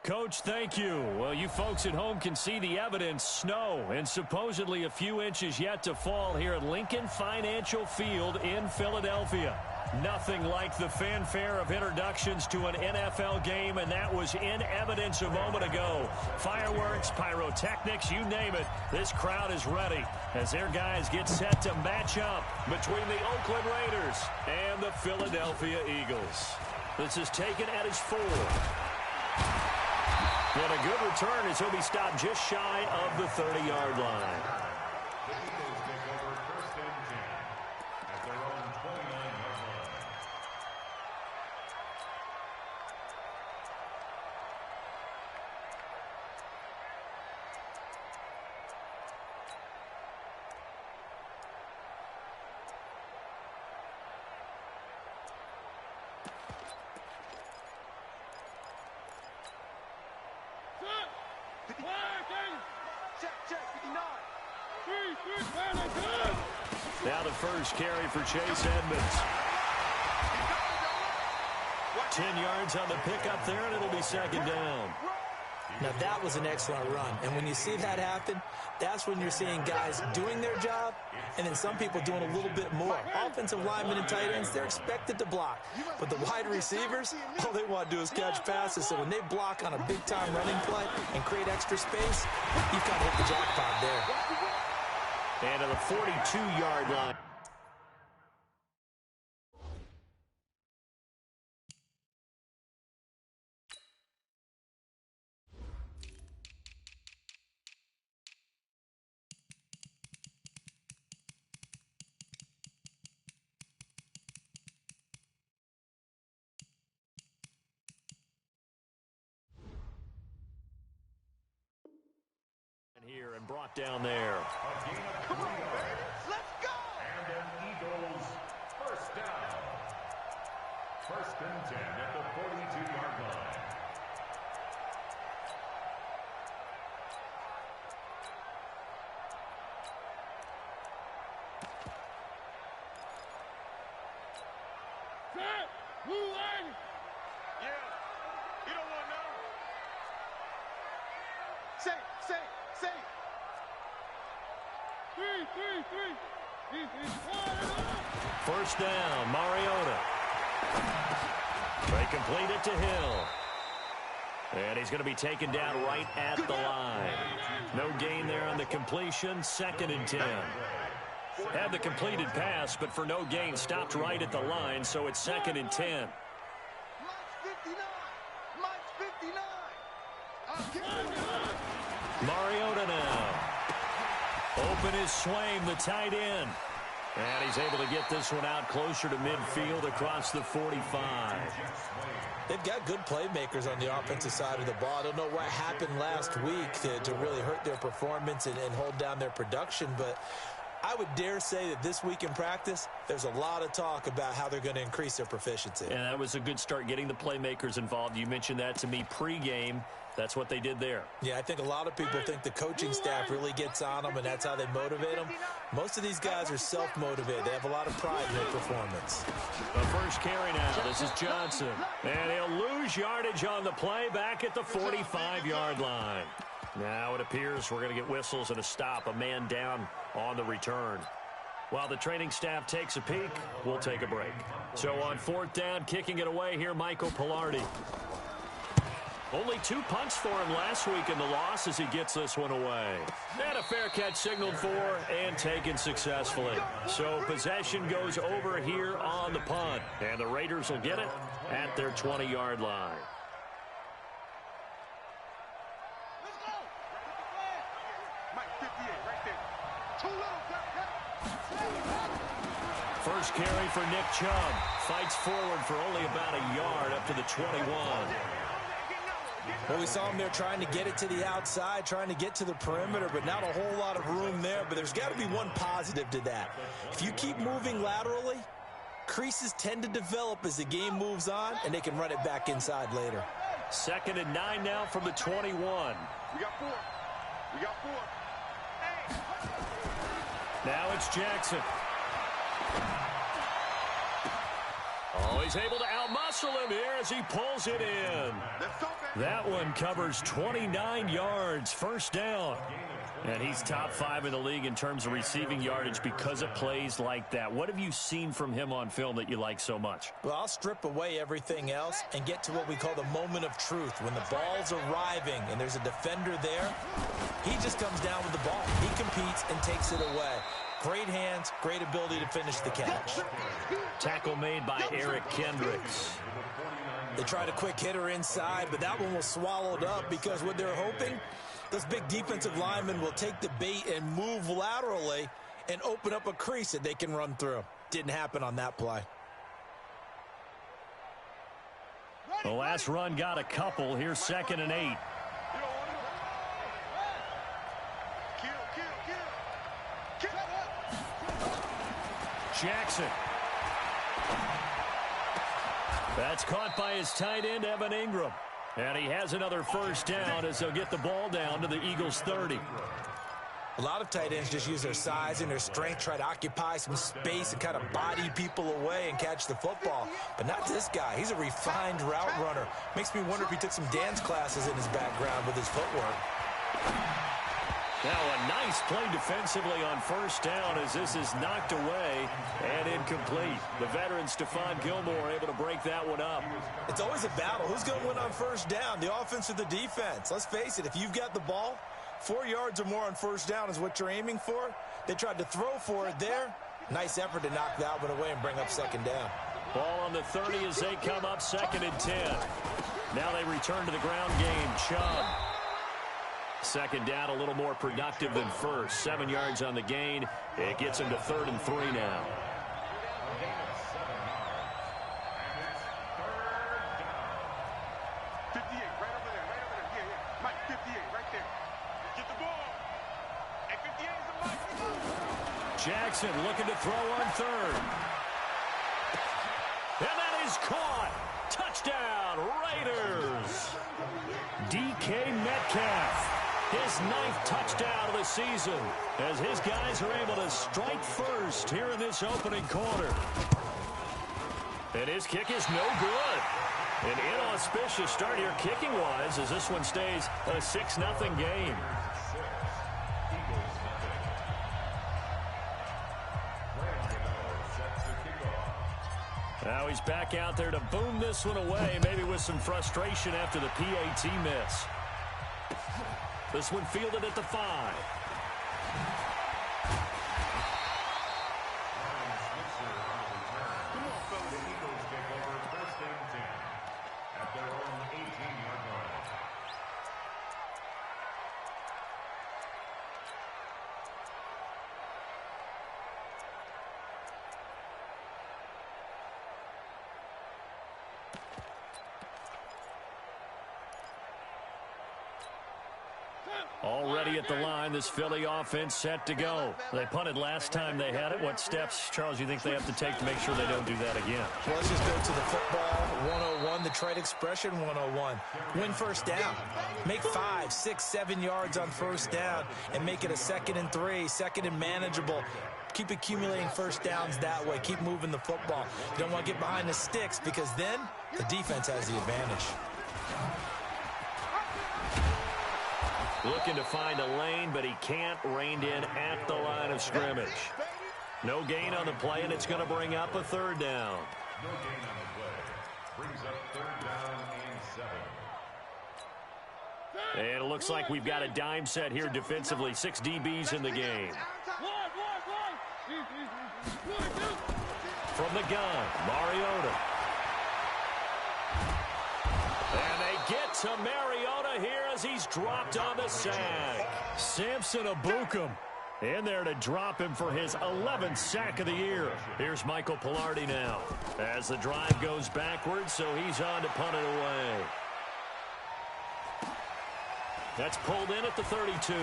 Coach, thank you. Well, you folks at home can see the evidence. Snow and supposedly a few inches yet to fall here at Lincoln Financial Field in Philadelphia. Nothing like the fanfare of introductions to an NFL game, and that was in evidence a moment ago. Fireworks, pyrotechnics, you name it. This crowd is ready as their guys get set to match up between the Oakland Raiders and the Philadelphia Eagles. This is taken at his 4. And a good return as he'll be stopped just shy of the 30-yard line. The Eagles take over 1st and 10 at their own 29-yard line. Now the first carry for Chase Edmonds. 10 yards on the pickup there, and it'll be 2nd down. Now that was an excellent run, and when you see that happen, that's when you're seeing guys doing their job, and then some people doing a little bit more. Offensive linemen and tight ends, they're expected to block, but the wide receivers, all they want to do is catch passes. So when they block on a big-time running play and create extra space, you've got to hit the jackpot there. And to the 42-yard line. Here and brought down there. Come on, baby. Let's go. And an Eagles 1st down. 1st and 10 at the 42-yard line. Set. Blue line. Yeah. You don't want to know. Say. 3. 1st down, Mariota. They complete it to Hill. And he's going to be taken down right at the line. No gain there on the completion. 2nd and 10. Had the completed pass, but for no gain, stopped right at the line, so it's 2nd and 10. Mariota now. Open is Swaim, the tight end. And he's able to get this one out closer to midfield across the 45. They've got good playmakers on the offensive side of the ball. I don't know what happened last week to really hurt their performance and hold down their production, but I would dare say that this week in practice, there's a lot of talk about how they're going to increase their proficiency. And that was a good start, getting the playmakers involved. You mentioned that to me pregame. That's what they did there. Yeah, I think a lot of people think the coaching staff really gets on them, and that's how they motivate them. Most of these guys are self-motivated. They have a lot of pride in their performance. The first carry now. This is Johnson. And he'll lose yardage on the play back at the 45-yard line. Now it appears we're going to get whistles and a stop. A man down on the return. While the training staff takes a peek, we'll take a break. So on 4th down, kicking it away here, Michael Pilardi. Only 2 punts for him last week in the loss as he gets this one away. And a fair catch signaled for and taken successfully. So possession goes over here on the punt. And the Raiders will get it at their 20-yard line. First carry for Nick Chubb. Fights forward for only about a yard up to the 21. Well, we saw him there trying to get it to the outside, trying to get to the perimeter, but not a whole lot of room there. But there's got to be one positive to that. If you keep moving laterally, creases tend to develop as the game moves on, and they can run it back inside later. 2nd and 9 now from the 21. We got 4. Now it's Jackson. Oh, he's able to outmuscle him here as he pulls it in. That one covers 29 yards, first down. And he's top 5 in the league in terms of receiving yardage because of plays like that. What have you seen from him on film that you like so much? Well, I'll strip away everything else and get to what we call the moment of truth. When the ball's arriving and there's a defender there, he just comes down with the ball. He competes and takes it away. Great hands, great ability to finish the catch. Tackle made by Eric Kendricks. They tried a quick hitter inside, but that one was swallowed up because what they're hoping, those big defensive linemen will take the bait and move laterally and open up a crease that they can run through. Didn't happen on that play. The last run got a couple. Here's 2nd and 8. Jackson. That's caught by his tight end, Evan Ingram. And he has another first down as they'll get the ball down to the Eagles' 30. A lot of tight ends just use their size and their strength, try to occupy some space and kind of body people away and catch the football. But not this guy. He's a refined route runner. Makes me wonder if he took some dance classes in his background with his footwork. Now a nice play defensively on first down as this is knocked away and incomplete. The veteran Stephon Gilmore able to break that one up. It's always a battle. Who's going to win on first down, the offense or the defense? Let's face it, if you've got the ball, 4 yards or more on first down is what you're aiming for. They tried to throw for it there. Nice effort to knock that one away and bring up second down. Ball on the 30 as they come up 2nd and 10. Now they return to the ground game. Chubb. Second down, a little more productive than first. 7 yards on the gain. It gets him to 3rd and 3 now. Jackson looking to throw on 3rd. And that is caught. Touchdown, Raiders. DK Metcalf. His 9th touchdown of the season as his guys are able to strike first here in this opening quarter. And his kick is no good. An inauspicious start here kicking-wise as this one stays a 6-0 game. Now he's back out there to boom this one away, maybe with some frustration after the PAT miss. This one fielded at the 5. Already at the line, this Philly offense set to go. They punted last time they had it. What steps, Charles, you think they have to take to make sure they don't do that again? Well, let's just go to the football 101, the trade expression 101. Win first down. Make 5, 6, 7 yards on first down and make it a 2nd and 3, 2nd and manageable. Keep accumulating first downs that way. Keep moving the football. You don't want to get behind the sticks because then the defense has the advantage. Looking to find a lane, but he can't. Reined in at the line of scrimmage. No gain on the play, and it's going to bring up a 3rd down. No gain on the play. Brings up 3rd down and 7. And it looks like we've got a dime set here defensively. 6 DBs in the game. From the gun, Mariota. And they get to Mariota here as he's dropped on the sack. Samson Abukum in there to drop him for his 11th sack of the year. Here's Michael Pilardi now as the drive goes backwards, so he's on to punt it away. That's pulled in at the 32.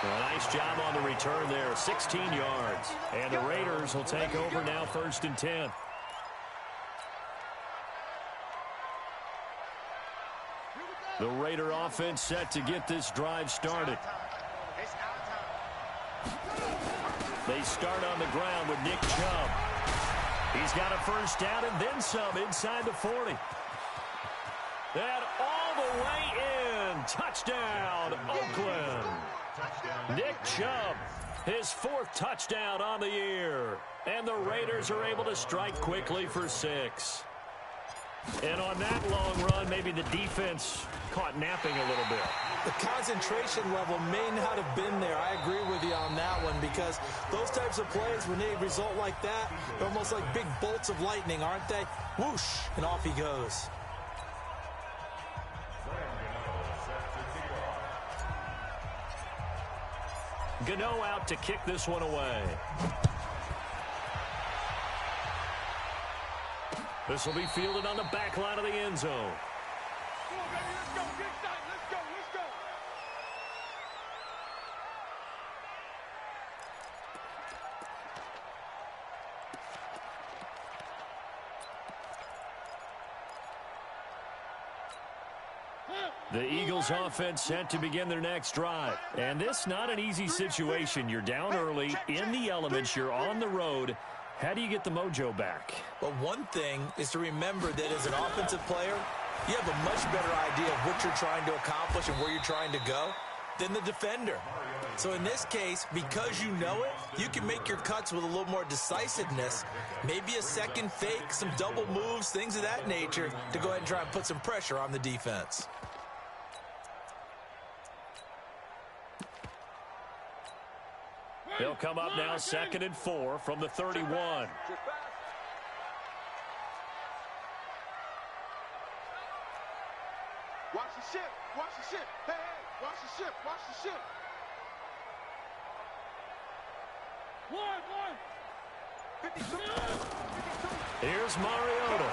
A nice job on the return there, 16 yards. And the Raiders will take over now 1st and 10. The Raider offense set to get this drive started. They start on the ground with Nick Chubb. He's got a first down and then some inside the 40. And all the way in. Touchdown, Oakland. Nick Chubb, his 4th touchdown on the year. And the Raiders are able to strike quickly for 6. And on that long run, maybe the defense caught napping a little bit. The concentration level may not have been there. I agree with you on that one, because those types of plays, when they result like that, they're almost like big bolts of lightning, aren't they? Whoosh, and off he goes. Gano out to kick this one away. This will be fielded on the back line of the end zone. Come on, baby, let's go. Get excited. Let's go. Let's go. The Eagles offense set to begin their next drive. And this not an easy situation. You're down early, in the elements, you're on the road. How do you get the mojo back? Well, one thing is to remember that as an offensive player, you have a much better idea of what you're trying to accomplish and where you're trying to go than the defender. So in this case, because you know it, you can make your cuts with a little more decisiveness, maybe a second fake, some double moves, things of that nature, to go ahead and try and put some pressure on the defense. They'll come up now 2nd and 4 from the 31. Watch the ship. Watch the ship. Hey, hey, watch the ship. Watch the ship. One. 52. Here's Mariota.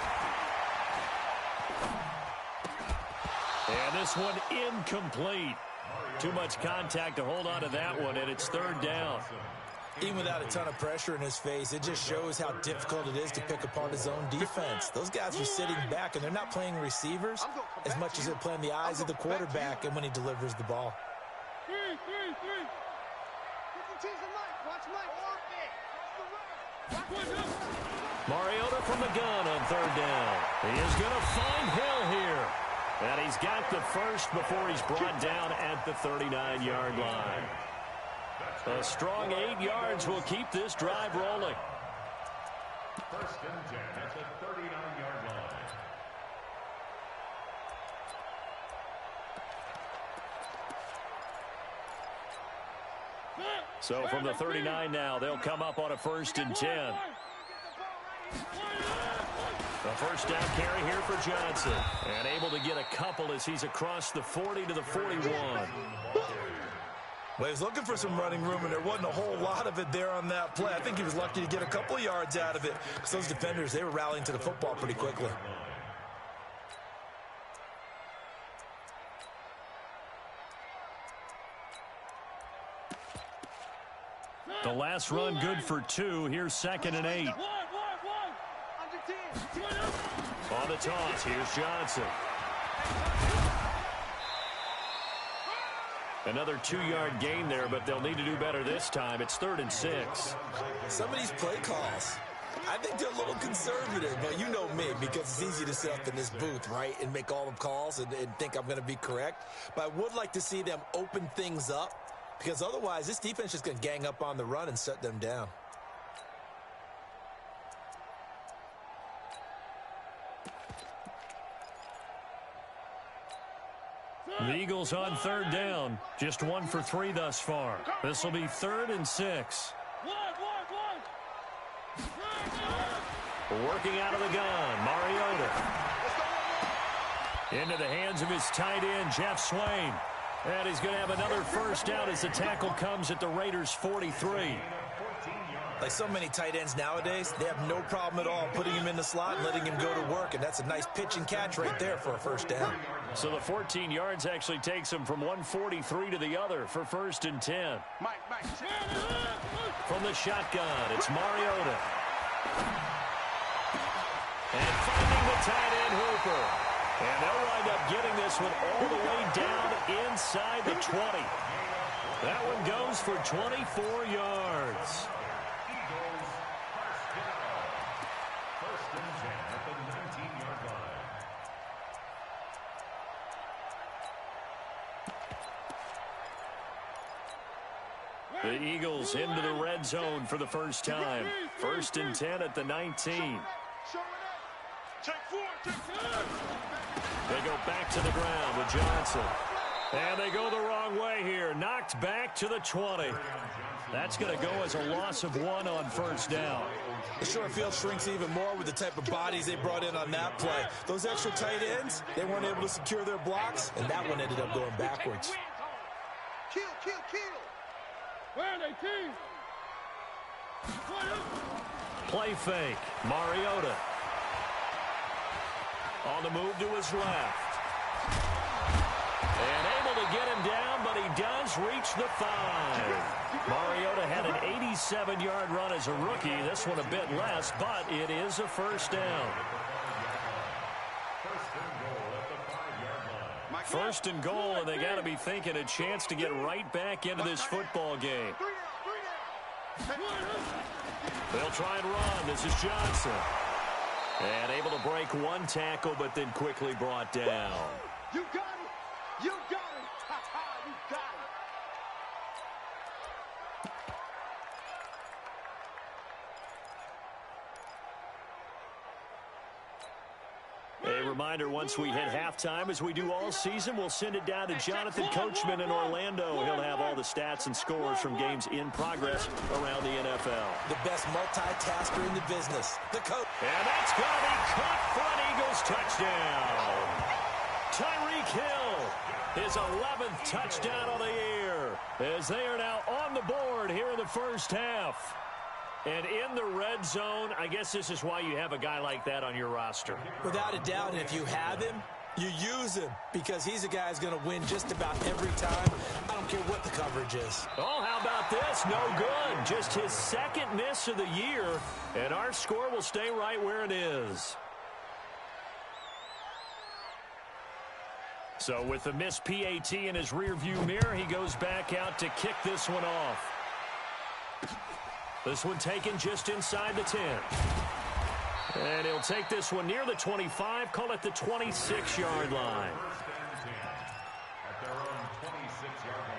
And this one incomplete. Too much contact to hold on to that one, and it's 3rd down. Even without a ton of pressure in his face, it just shows how difficult it is to pick apart his own defense. Those guys are sitting back, and they're not playing receivers as much as they're playing the eyes of the quarterback and when he delivers the ball. Three. Mariota from the gun on 3rd down. He is going to find Hill here. And he's got the first before he's brought down at the 39-yard line. A strong 8 yards will keep this drive rolling. 1st and 10 at the 39-yard line. So from the 39 now, they'll come up on a 1st and 10. A first down carry here for Johnson. And able to get a couple as he's across the 40 to the 41. Well, he was looking for some running room, and there wasn't a whole lot of it there on that play. I think he was lucky to get a couple of yards out of it, because those defenders, they were rallying to the football pretty quickly. The last run good for 2. Here's 2nd and 8. On the toss, here's Johnson. Another 2-yard gain there, but they'll need to do better this time. It's 3rd and 6. Some of these play calls, I think they're a little conservative, but you know me, because it's easy to sit up in this booth, right, and make all the calls and think I'm going to be correct. But I would like to see them open things up, because otherwise this defense is just going to gang up on the run and shut them down. The Eagles on 3rd down. Just 1 for 3 thus far. This will be 3rd and 6. Working out of the gun, Mariota. Into the hands of his tight end, Jeff Swain. And he's going to have another first down as the tackle comes at the Raiders' 43. Like so many tight ends nowadays, they have no problem at all putting him in the slot and letting him go to work, and that's a nice pitch and catch right there for a first down. So the 14 yards actually takes him from 143 to the other for 1st and 10. Mike. From the shotgun, it's Mariota. And finding the tight end Hooper. And they'll wind up getting this one all the way down inside the 20. That one goes for 24 yards. First and 10 at the 19-yard line. The Eagles into the red zone for the first time. First and 10 at the 19. They go back to the ground with Johnson. And they go the wrong way here. Knocked back to the 20. That's going to go as a loss of 1 on first down. The short field shrinks even more with the type of bodies they brought in on that play. Those extra tight ends, they weren't able to secure their blocks, and that one ended up going backwards. Kill. Where are they, team? Play fake. Mariota. On the move to his left. And able to get him down, but he does reach the 5. Mariota had an 87-yard run as a rookie. This one a bit less, but it is a first down. First and goal, and they got to be thinking a chance to get right back into this football game. They'll try and run. This is Johnson. And able to break one tackle, but then quickly brought down. You got it. You got it. You got it. A reminder, once we hit halftime, as we do all season, we'll send it down to Jonathan Coachman in Orlando. He'll have all the stats and scores from games in progress around the NFL. The best multitasker in the business, the coach. And that's going to be caught for an Eagles touchdown. Tyreek Hill, his 11th touchdown of the year, as they are now on the board here in the first half. And in the red zone, I guess this is why you have a guy like that on your roster. Without a doubt, and if you have him, you use him, because he's a guy who's going to win just about every time. I don't care what the coverage is. Oh, how about this? No good. Just his second miss of the year, and our score will stay right where it is. So with the missed PAT in his rearview mirror, he goes back out to kick this one off. This one taken just inside the 10. And he'll take this one near the 25, call it the 26-yard line. First and 10 at their own 26-yard line.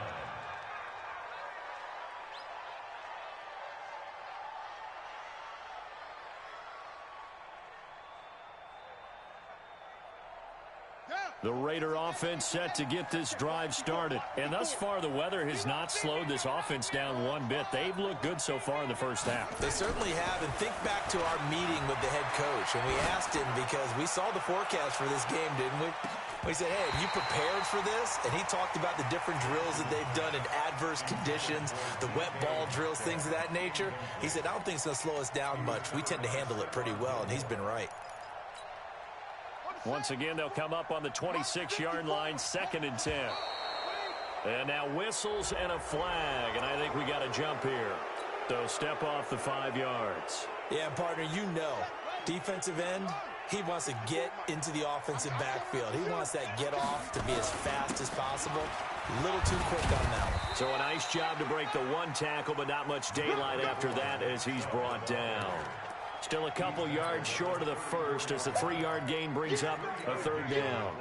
The Raider offense set to get this drive started. And thus far, the weather has not slowed this offense down one bit. They've looked good so far in the first half. They certainly have. And think back to our meeting with the head coach. And we asked him, because we saw the forecast for this game, didn't we? We said, hey, have you prepared for this? And he talked about the different drills that they've done in adverse conditions, the wet ball drills, things of that nature. He said, I don't think it's going to slow us down much. We tend to handle it pretty well, and he's been right. Once again, they'll come up on the 26-yard line, 2nd and 10. And now whistles and a flag, and I think we got a jump here. So step off the 5 yards. Yeah, partner, you know, defensive end, he wants to get into the offensive backfield. He wants that get off to be as fast as possible. A little too quick on that one. So a nice job to break the one tackle, but not much daylight after that as he's brought down. Still a couple yards short of the first as the 3-yard gain brings up a 3rd down.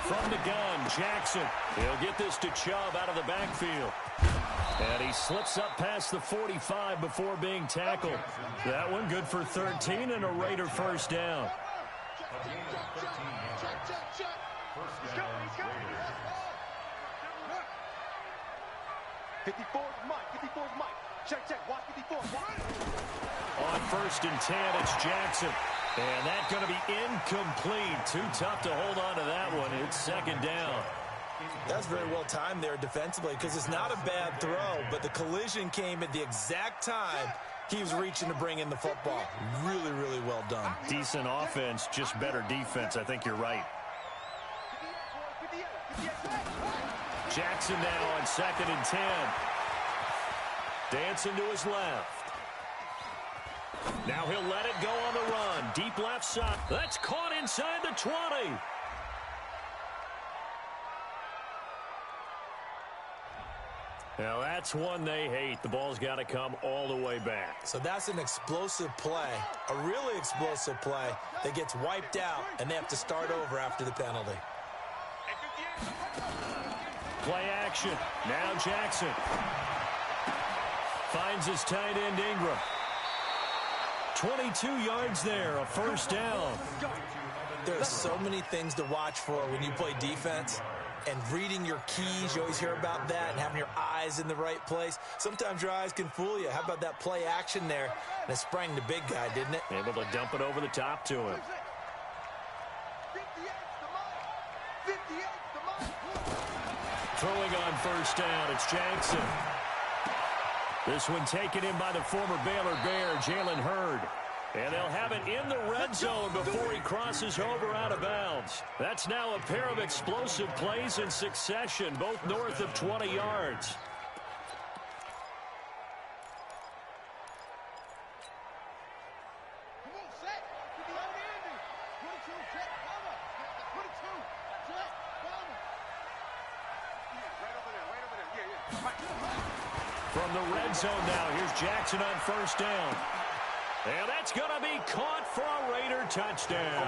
From the gun, Jackson. He'll get this to Chubb out of the backfield. And he slips up past the 45 before being tackled. That one good for 13 and a Raider first down. First down, Raiders. 54 is Mike. 54 is Mike. Check. Watch 54. On 1st and 10, it's Jackson. And that's going to be incomplete. Too tough to hold on to that one. It's 2nd down. That's very well timed there defensively, because it's not a bad throw, but the collision came at the exact time he was reaching to bring in the football. Really, really well done. Decent offense, just better defense. I think you're right. Jackson now on 2nd and 10. Dancing to his left. Now he'll let it go on the run. Deep left side. That's caught inside the 20. Now, that's one they hate. The ball's got to come all the way back. So that's an explosive play, a really explosive play that gets wiped out, and they have to start over after the penalty. Play action. Now Jackson finds his tight end Ingram. 22 yards there, a first down. There are so many things to watch for when you play defense. And reading your keys, you always hear about that, and having your eyes in the right place. Sometimes your eyes can fool you. How about that play action there? And it sprang the big guy, didn't it? Able to dump it over the top to him. Throwing on first down, it's Jackson. This one taken in by the former Baylor Bear, Jalen Hurd. And they'll have it in the red zone before he crosses over out of bounds. That's now a pair of explosive plays in succession, both north of 20 yards. From the red zone now, here's Jackson on first down. And that's going to be caught for a Raider touchdown.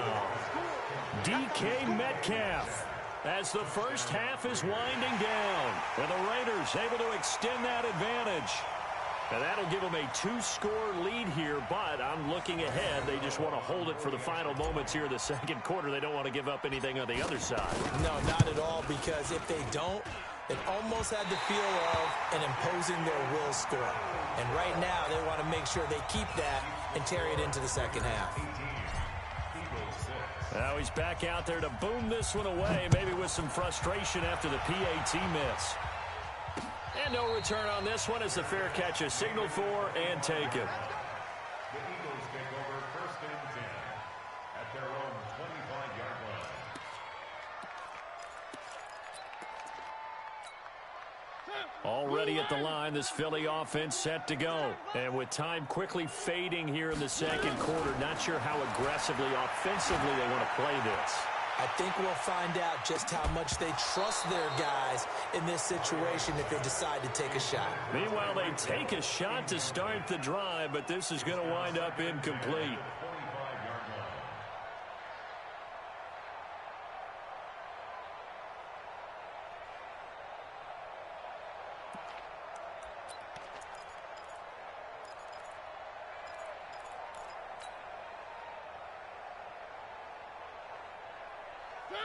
DK Metcalf as the first half is winding down. And the Raiders able to extend that advantage. And that'll give them a 2-score lead here, but I'm looking ahead. They just want to hold it for the final moments here in the second quarter. They don't want to give up anything on the other side. No, not at all, because if they don't, it almost had the feel of an imposing their will score. And right now, they want to make sure they keep that and carry it into the second half. Now he's back out there to boom this one away, maybe with some frustration after the PAT miss. And no return on this one as the fair catch is signaled for and taken. The Eagles take over first and 10 at their own 25-yard line. Already at the line, this Philly offense set to go. And with time quickly fading here in the second quarter, not sure how aggressively, offensively they want to play this. I think we'll find out just how much they trust their guys in this situation if they decide to take a shot. Meanwhile, they take a shot to start the drive, but this is going to wind up incomplete.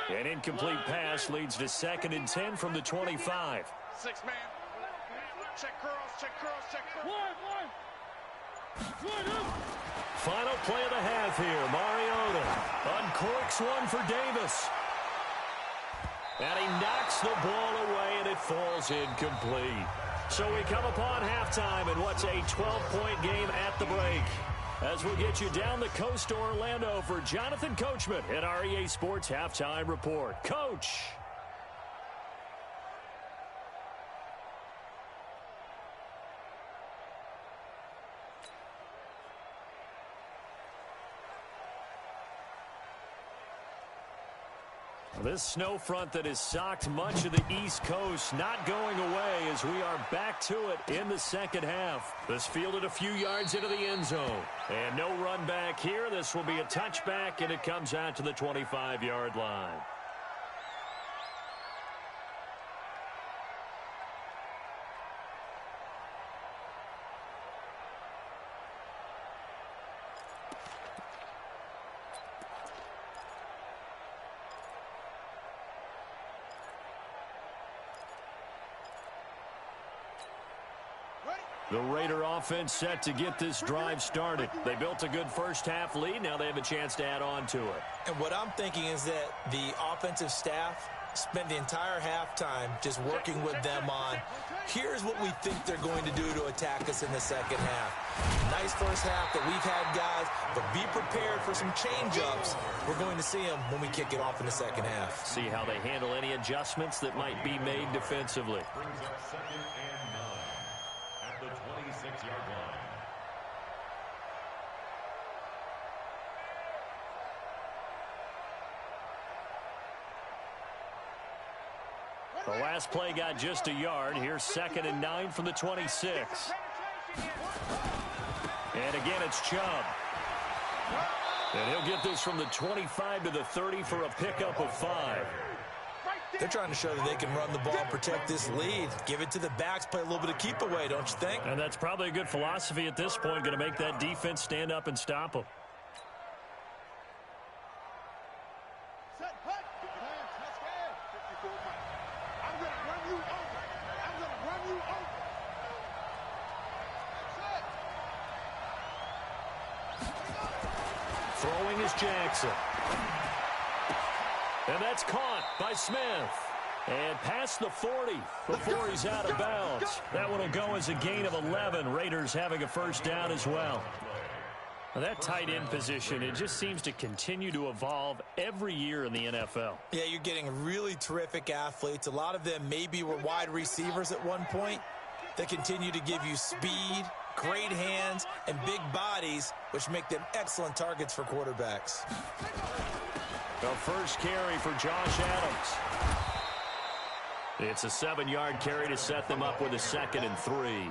An incomplete pass leads to 2nd and 10 from the 25. 6-man. Check cross, check cross, check cross. Final play of the half here. Mariota uncorks one for Davis. And he knocks the ball away, and it falls incomplete. So we come upon halftime in what's a 12-point game at the break. As we'll get you down the coast to Orlando for Jonathan Coachman at our EA Sports Halftime Report. Coach. This snow front that has socked much of the East Coast not going away as we are back to it in the second half. This fielded a few yards into the end zone. And no run back here. This will be a touchback, and it comes out to the 25-yard line. The Raider offense set to get this drive started. They built a good first half lead. Now they have a chance to add on to it. And what I'm thinking is that the offensive staff spent the entire halftime just working with them on, here's what we think they're going to do to attack us in the second half. Nice first half that we've had, guys, but be prepared for some change-ups. We're going to see them when we kick it off in the second half. See how they handle any adjustments that might be made defensively. Brings up 2nd and 9 at the 26-yard line. The last play got just a yard. Here's 2nd and 9 from the 26. And again, it's Chubb. And he'll get this from the 25 to the 30 for a pickup of 5. They're trying to show that they can run the ball and protect this lead. Give it to the backs, play a little bit of keep away, don't you think? And that's probably a good philosophy at this point, going to make that defense stand up and stop them. Throwing is Jackson. And that's caught by Smith. And past the 40 before he's out of bounds. That one will go as a gain of 11. Raiders having a first down as well. Now that tight end position, it just seems to continue to evolve every year in the NFL. Yeah, you're getting really terrific athletes. A lot of them maybe were wide receivers at one point. They continue to give you speed, great hands, and big bodies, which make them excellent targets for quarterbacks. The first carry for Josh Adams. It's a 7-yard carry to set them up with a 2nd and 3.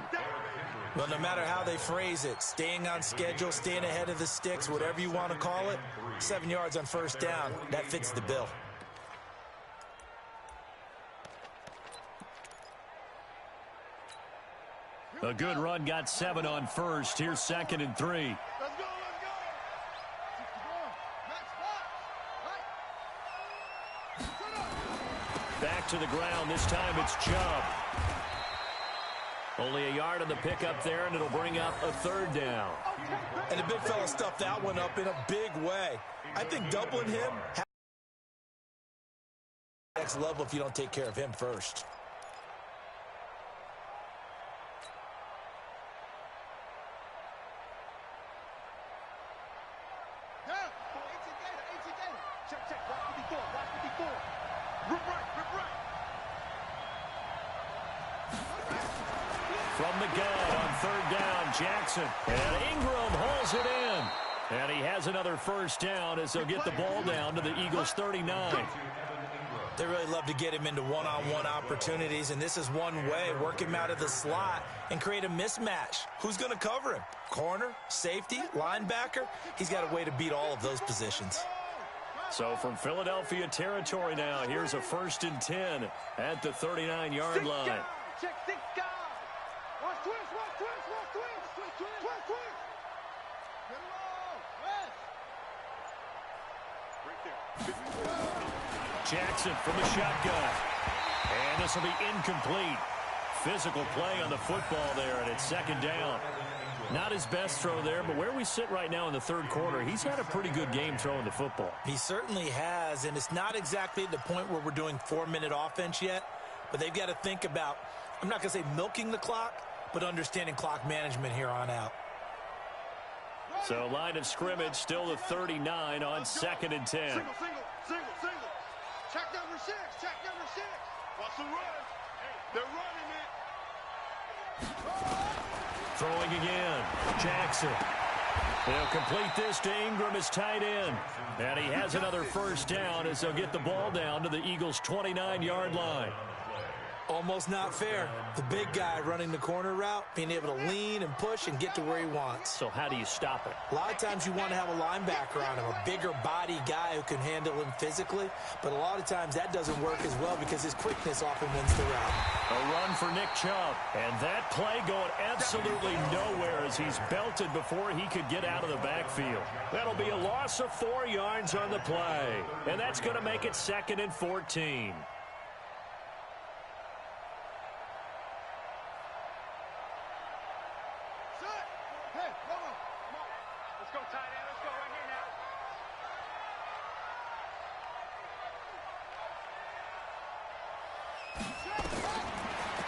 Well, no matter how they phrase it, staying on schedule, staying ahead of the sticks, whatever you want to call it, 7 yards on first down, that fits the bill. A good run got 7 on first. Here's 2nd and 3. Let's go, Back to the ground. This time it's Chubb. Only a yard on the pickup there, and it'll bring up a 3rd down. And the big fella stuffed that one up in a big way. I think doubling him next level if you don't take care of him first. From the gun on 3rd down, Jackson. And Ingram holds it in. And he has another first down as they'll get the ball down to the Eagles' 39. They really love to get him into one-on-one opportunities, and this is one way. Work him out of the slot and create a mismatch. Who's going to cover him? Corner, safety, linebacker? He's got a way to beat all of those positions. So from Philadelphia territory now, here's a 1st and 10 at the 39-yard line. Check 6 guys. Watch twist, watch twist, watch twist, twist, twist, twist, twist. Get it all. Right there. Jackson from the shotgun. And this will be incomplete. Physical play on the football there, and it's 2nd down. Not his best throw there, but where we sit right now in the 3rd quarter, he's had a pretty good game throwing the football. He certainly has, and it's not exactly at the point where we're doing 4-minute offense yet, but they've got to think about, I'm not going to say milking the clock, but understanding clock management here on out. So line of scrimmage still the 39 on 2nd and 10. Single. Check number 6, check number 6. Watch the run. Hey, they're running it. Throwing again. Jackson. They'll complete this to Ingram as tight end. And he has another first down as they'll get the ball down to the Eagles' 29-yard line. Almost not fair. The big guy running the corner route, being able to lean and push and get to where he wants. So how do you stop it? A lot of times you want to have a linebacker on him, a bigger body guy who can handle him physically. But a lot of times that doesn't work as well because his quickness often wins the route. A run for Nick Chubb. And that play going absolutely nowhere as he's belted before he could get out of the backfield. That'll be a loss of 4 yards on the play. And that's going to make it 2nd and 14.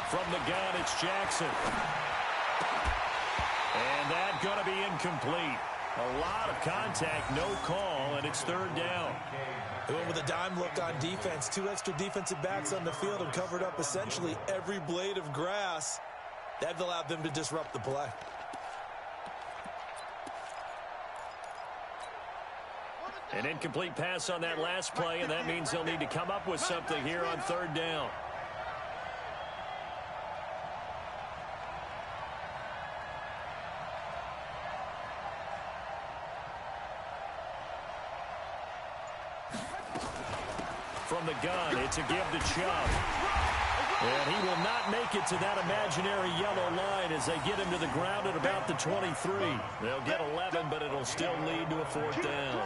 From the gun, it's Jackson. And that's going to be incomplete. A lot of contact, no call, and it's 3rd down. They went with a dime look on defense. 2 extra defensive backs on the field and covered up essentially every blade of grass. That allowed them to disrupt the play. An incomplete pass on that last play, and that means they'll need to come up with something here on 3rd down. from the gun. It's a give to Chubb. And he will not make it to that imaginary yellow line as they get him to the ground at about the 23. They'll get 11, but it'll still lead to a 4th down.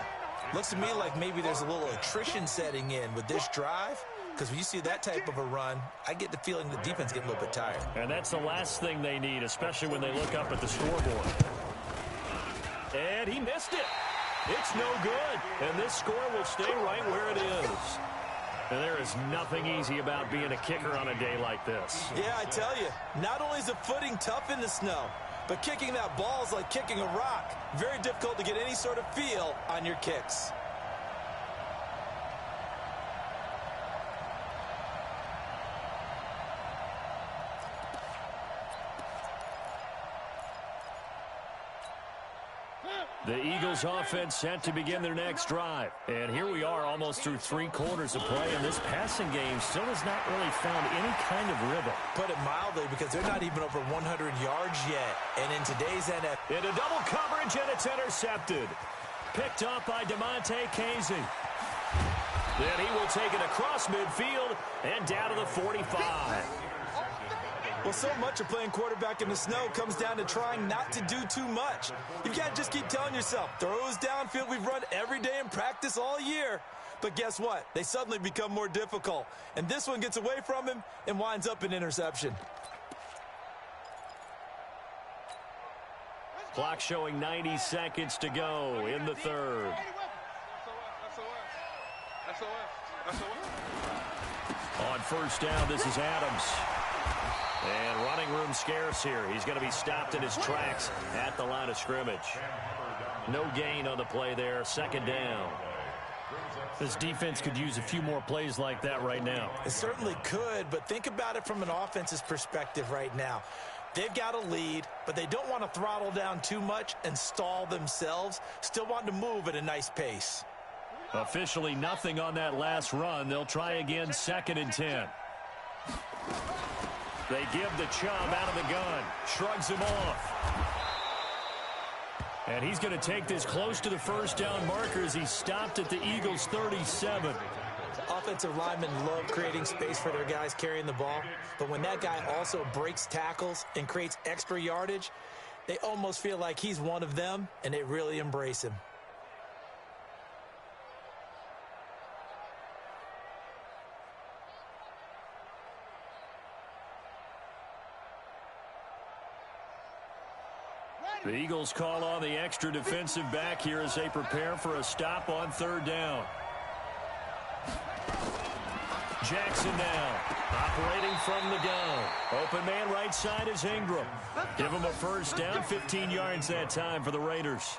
Looks to me like maybe there's a little attrition setting in with this drive, because when you see that type of a run, I get the feeling the defense getting a little bit tired. And that's the last thing they need, especially when they look up at the scoreboard. And he missed it. It's no good. And this score will stay right where it is. And there is nothing easy about being a kicker on a day like this. Yeah, I tell you, not only is the footing tough in the snow, but kicking that ball is like kicking a rock. Very difficult to get any sort of feel on your kicks. The Eagles offense set to begin their next drive. And here we are almost through 3 quarters of play, and this passing game still has not really found any kind of rhythm. Put it mildly, because they're not even over 100 yards yet. And in today's NFL... Into double coverage, and it's intercepted. Picked up by BKsBC. Then he will take it across midfield and down to the 45. Well, so much of playing quarterback in the snow comes down to trying not to do too much. You've got to just keep telling yourself, throws downfield we've run every day in practice all year. But guess what? They suddenly become more difficult. And this one gets away from him and winds up an interception. Clock showing 90 seconds to go in the 3rd. On 1st down, this is Adams. And running room scarce here. He's going to be stopped in his tracks at the line of scrimmage. No gain on the play there. 2nd down. This defense could use a few more plays like that right now. It certainly could, but think about it from an offense's perspective right now. They've got a lead, but they don't want to throttle down too much and stall themselves. Still want to move at a nice pace. Officially nothing on that last run. They'll try again, 2nd and 10. They give the Chubb out of the gun. Shrugs him off. And he's going to take this close to the 1st down marker as he's stopped at the Eagles' 37. Offensive linemen love creating space for their guys carrying the ball. But when that guy also breaks tackles and creates extra yardage, they almost feel like he's one of them, and they really embrace him. The Eagles call on the extra defensive back here as they prepare for a stop on 3rd down. Jackson now, operating from the gun. Open man right side is Ingram. Give him a 1st down, 15 yards that time for the Raiders.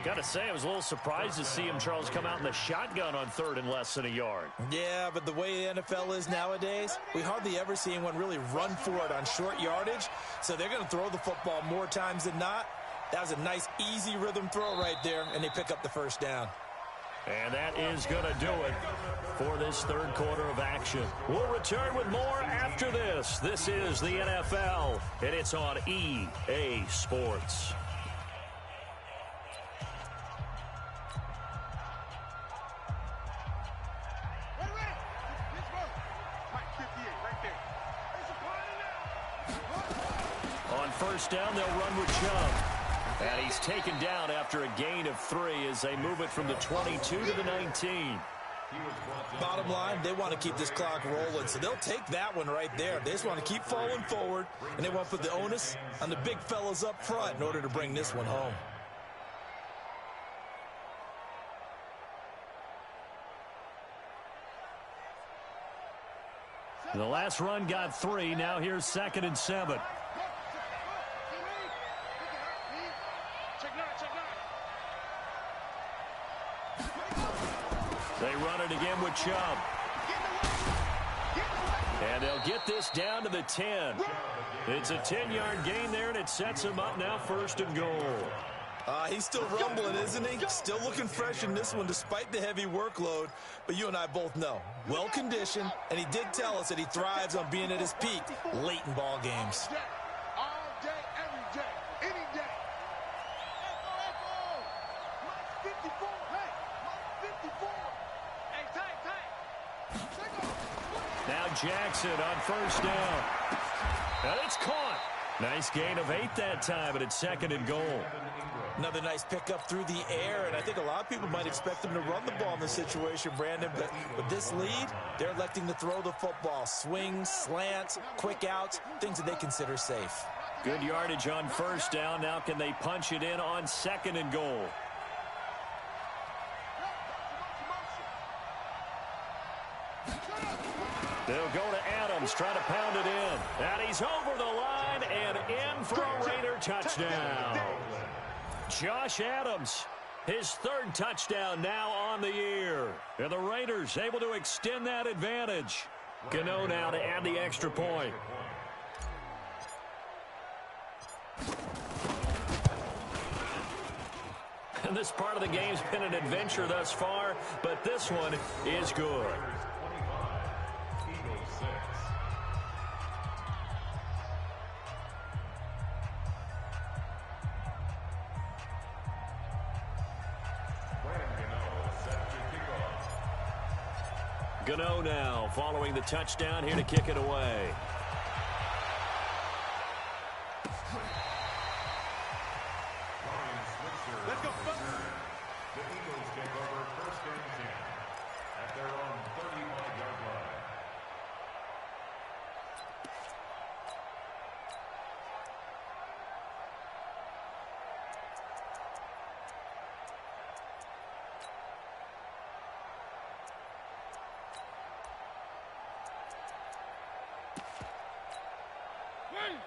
Got to say, I was a little surprised to see him, Charles, come out in the shotgun on 3rd and less than a yard. Yeah, but the way the NFL is nowadays, we hardly ever see anyone really run for it on short yardage. So they're going to throw the football more times than not. That was a nice, easy rhythm throw right there, and they pick up the 1st down. And that is going to do it for this 3rd quarter of action. We'll return with more after this. This is the NFL, and it's on EA Sports. On 1st down, they'll run with Chubb. And he's taken down after a gain of 3 as they move it from the 22 to the 19. Bottom line, they want to keep this clock rolling, so they'll take that one right there. They just want to keep falling forward, and they want to put the onus on the big fellas up front in order to bring this one home. The last run got 3. Now here's 2nd and 7. They run it again with Chubb. And they'll get this down to the 10. It's a 10-yard gain there, and it sets him up now 1st and goal. He's still rumbling, isn't he? Still looking fresh in this one despite the heavy workload. But you and I both know, well-conditioned, and he did tell us that he thrives on being at his peak late in ball games. All day, every day, any day. Echo, echo. 54. Hey, 54. Hey, tight. Now Jackson on first down. And it's caught. Nice gain of 8 that time, but it's 2nd and goal. Another nice pickup through the air, and I think a lot of people might expect them to run the ball in this situation, Brandon, but with this lead, they're electing to throw the football. Swings, slants, quick outs, things that they consider safe. Good yardage on first down. Now can they punch it in on 2nd and goal? They'll go to Adams, trying to pound it in. And he's over the line and in for a Raider touchdown. Josh Adams, his 3rd touchdown now on the year. And the Raiders able to extend that advantage. Gano now to add the extra point. And this part of the game's been an adventure thus far, but this one is good. Gano now following the touchdown here to kick it away. Let's go. The Eagles take over 1st and 10 at their own 35-yard line.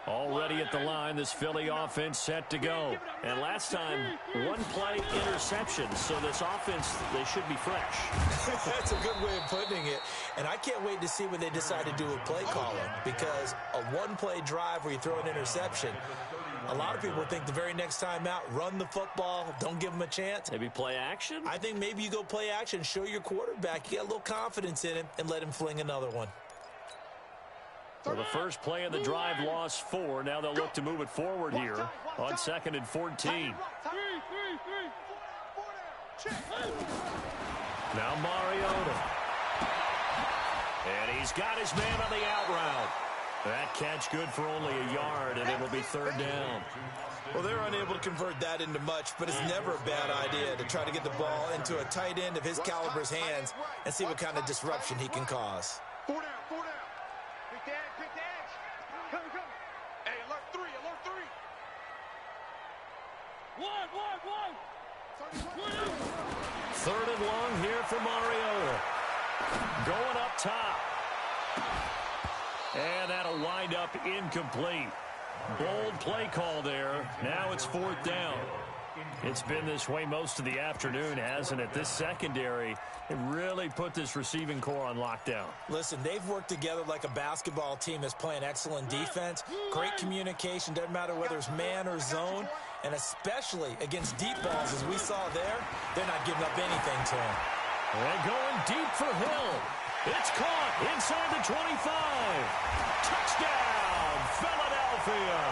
Already at the line, this Philly offense set to go. And last time, 1-play interception. So this offense, they should be fresh. That's a good way of putting it. And I can't wait to see when they decide to do a play calling, because a 1-play drive where you throw an interception, a lot of people think the very next time out, run the football, don't give them a chance. Maybe play action? I think maybe you go play action, show your quarterback, you get a little confidence in him, and let him fling another one. Well, the first play of the drive lost 4. Now they'll look to move it forward here on 2nd and 14. Now Mariota. And he's got his man on the out route. That catch good for only a yard, and it'll be 3rd down. Well, they're unable to convert that into much, but it's never a bad idea to try to get the ball into a tight end of his caliber's hands and see what kind of disruption he can cause. 4 down. Pick the edge. Come. Hey, alert 3. 3rd and long here for Mariota. Going up top. And that'll wind up incomplete. Bold play call there. Now it's 4th down. It's been this way most of the afternoon, hasn't it? This secondary, it really put this receiving core on lockdown. Listen, they've worked together like a basketball team that's playing excellent defense. Great communication, doesn't matter whether it's man or zone. And especially against deep balls, as we saw there, they're not giving up anything to him. And going deep for Hill. It's caught inside the 25. Touchdown, Philadelphia.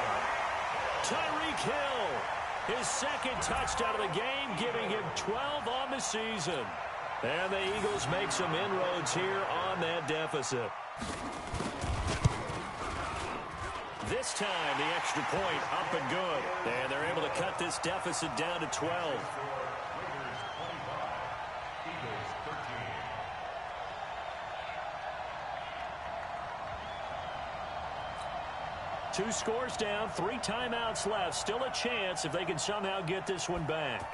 Tyreek Hill, his 2nd touchdown of the game, giving him 12 on the season. And the Eagles make some inroads here on that deficit. This time, the extra point up and good. And they're able to cut this deficit down to 12. Two scores down, 3 timeouts left. Still a chance if they can somehow get this one back.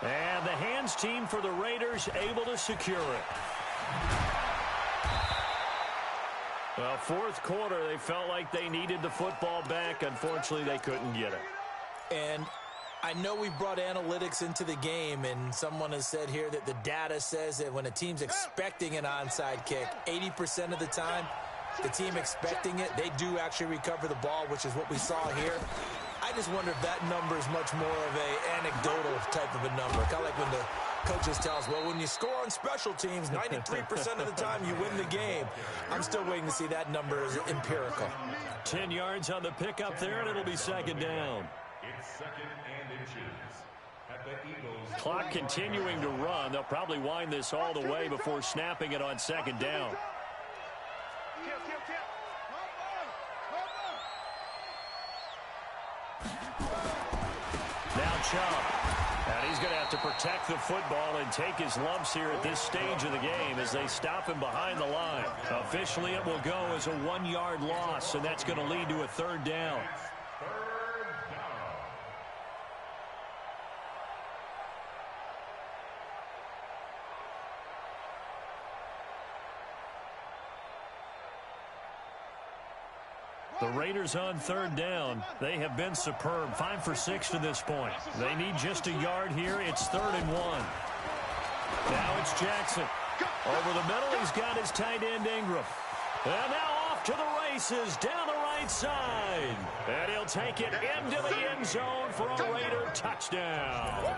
And the hands team for the Raiders able to secure it. Well, 4th quarter, they felt like they needed the football back. Unfortunately, they couldn't get it. And I know we brought analytics into the game, and someone has said here that the data says that when a team's expecting an onside kick, 80% of the time, the team expecting it, they do actually recover the ball, which is what we saw here. I just wonder if that number is much more of an anecdotal type of a number. Kind of like when the coaches tell us, well, when you score on special teams, 93% of the time you win the game. I'm still waiting to see that number as empirical. 10 yards on the pickup there, and it'll be 2nd down. It's 2nd and inches at the Eagles. Clock continuing to run. They'll probably wind this all the way before snapping it on 2nd down. Now Chubb. And he's going to have to protect the football and take his lumps here at this stage of the game as they stop him behind the line. Officially, it will go as a 1-yard loss, and that's going to lead to a 3rd down. The Raiders on 3rd down. They have been superb. 5 for 6 to this point. They need just a yard here. It's 3rd and 1. Now it's Jackson. Over the middle, he's got his tight end Ingram. And now off to the races down the right side. And he'll take it into the end zone for a Raider touchdown.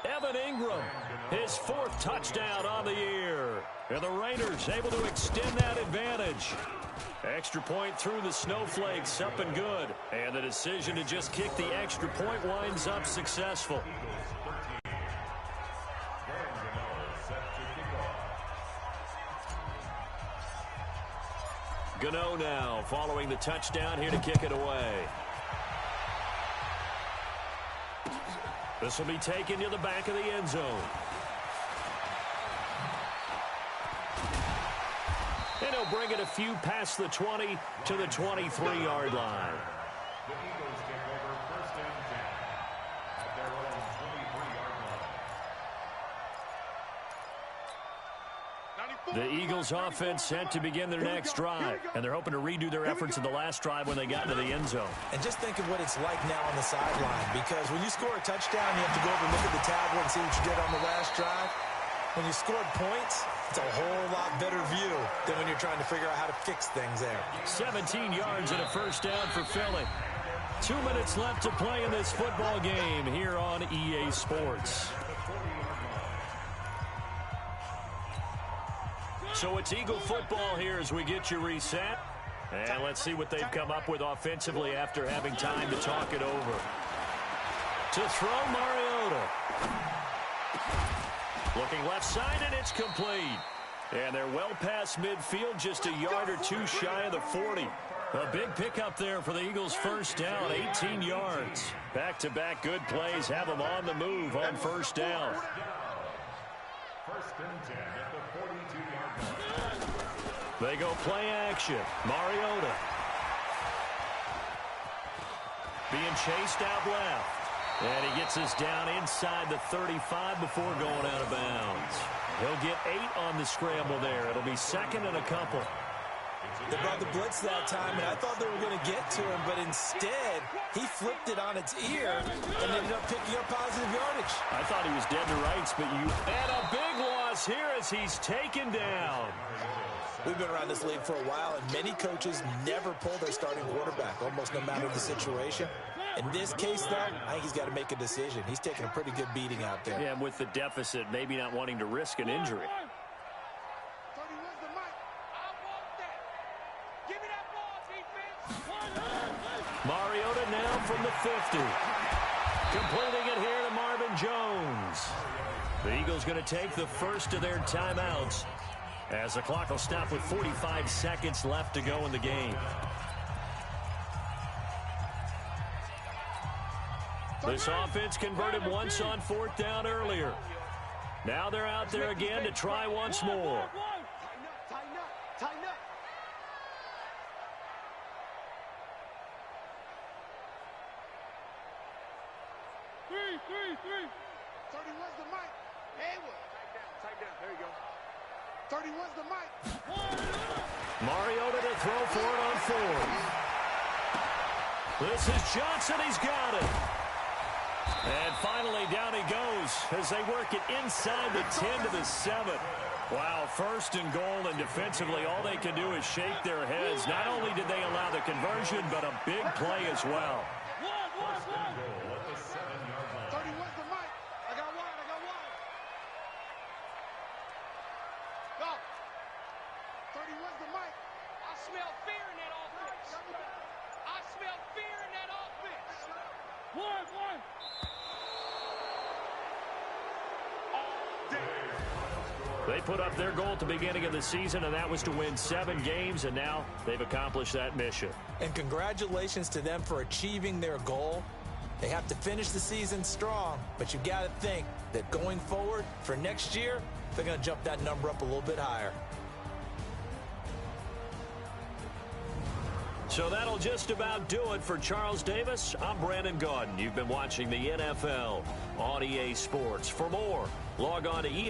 Evan Ingram, his 4th touchdown on the year. And the Raiders able to extend that advantage. Extra point through the snowflakes, up and good. And the decision to just kick the extra point winds up successful. Gano now following the touchdown here to kick it away. This will be taken to the back of the end zone. And he'll bring it a few past the 20 to the 23-yard line. The Eagles take over 1st and 10 at their own 23-yard line. The Eagles offense set to begin their next drive, and they're hoping to redo their efforts in the last drive when they got into the end zone. And just think of what it's like now on the sideline, because when you score a touchdown, you have to go over and look at the tablet and see what you did on the last drive. When you scored points, it's a whole lot better view than when you're trying to figure out how to fix things there. 17 yards and a 1st down for Philly. 2 minutes left to play in this football game here on EA Sports. So it's Eagle football here as we get you reset. And let's see what they've come up with offensively after having time to talk it over. To throw, Mariota. Looking left side, and it's complete. And they're well past midfield, just a yard or 2 shy of the 40. A big pickup there for the Eagles' 1st down, 18 yards. Back-to-back good plays have them on the move on 1st down. 1st and 10 at the 42-yard line. They go play action. Mariota. Being chased out left. And he gets us down inside the 35 before going out of bounds. He'll get 8 on the scramble there. It'll be 2nd and a couple. They brought the blitz that time, and I thought they were going to get to him, but instead, he flipped it on its ear and ended up picking up positive yardage. I thought he was dead to rights, but you... And a big loss here as he's taken down. We've been around this league for a while, and many coaches never pull their starting quarterback, almost no matter the situation. In this case, though, I think he's got to make a decision. He's taking a pretty good beating out there. Yeah, and with the deficit, maybe not wanting to risk an injury. Mariota now from the 50. Completing it here to Marvin Jones. The Eagles going to take the first of their timeouts as the clock will stop with 45 seconds left to go in the game. This offense converted once on 4th down earlier. Now they're out there again to try once more. Tighten up. Three. 31's the mic. Haywood. Tight down. There you go. 31's the mic. Mariota to throw for it on 4th. This is Johnson. He's got it. And finally, down he goes as they work it inside the 10 to the 7. Wow, 1st and goal, and defensively, all they can do is shake their heads. Not only did they allow the conversion, but a big play as well. 31's the mic. I got one. Go. 31's the mic. I smell fear in that offense. I smell fear in that offense. One. They put up their goal at the beginning of the season, and that was to win 7 games, and now they've accomplished that mission. And congratulations to them for achieving their goal. They have to finish the season strong, but you got to think that going forward for next year, they're going to jump that number up a little bit higher. So that'll just about do it for Charles Davis. I'm Brandon Gaudin. You've been watching the NFL on EA Sports. For more, log on to EA.